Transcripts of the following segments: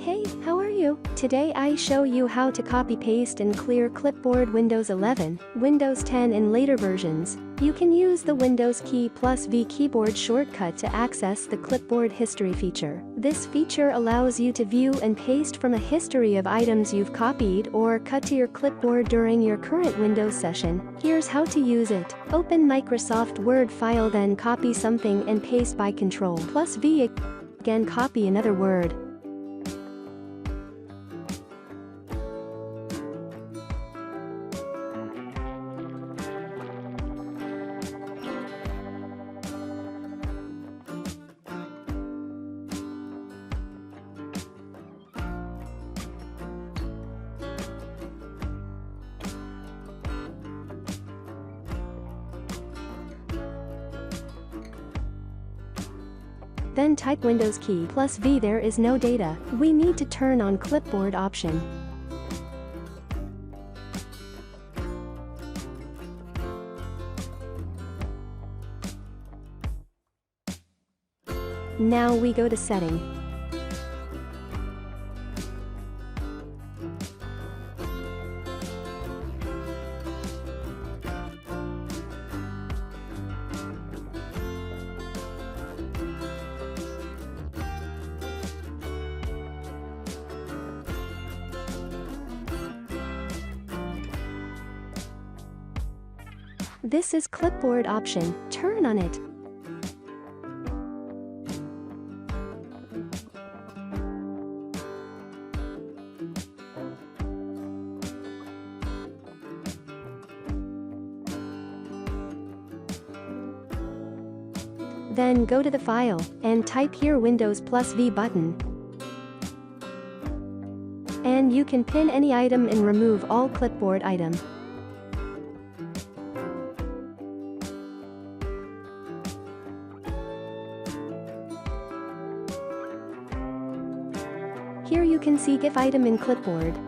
Hey, how are you? Today I show you how to copy paste and clear clipboard Windows 11, Windows 10 and later versions. You can use the Windows key plus V keyboard shortcut to access the Clipboard History feature. This feature allows you to view and paste from a history of items you've copied or cut to your clipboard during your current Windows session. Here's how to use it. Open Microsoft Word file, then copy something and paste by Ctrl plus V. Again, copy another word. Then type Windows key plus V. There is no data. We need to turn on clipboard option. Now we go to setting. This is clipboard option. Turn on it. Then go to the file and type here Windows plus V button. And you can pin any item and remove all clipboard item. Here you can see GIF item in clipboard.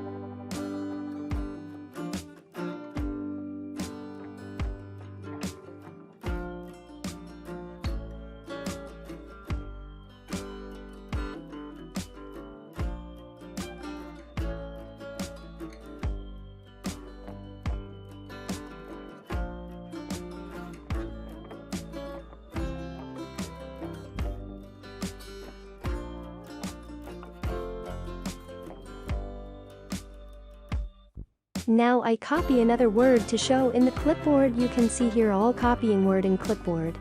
Now I copy another word to show in the clipboard. You can see here all copying word in clipboard.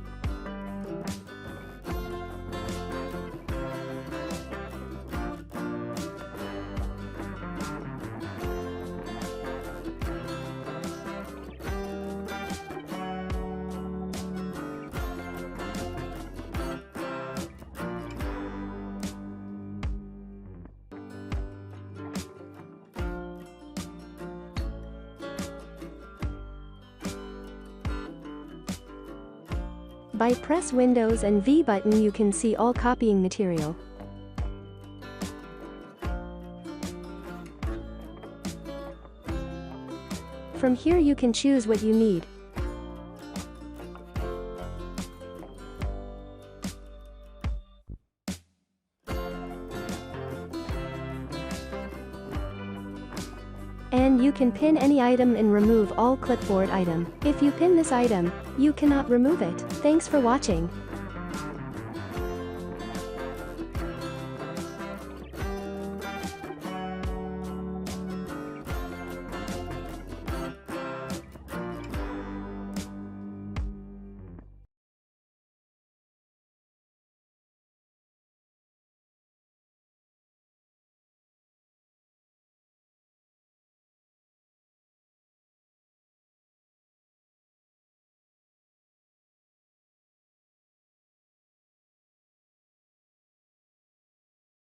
By press Windows and V button, you can see all copying material. From here you can choose what you need. And you can pin any item and remove all clipboard item. If you pin this item, you cannot remove it. Thanks for watching.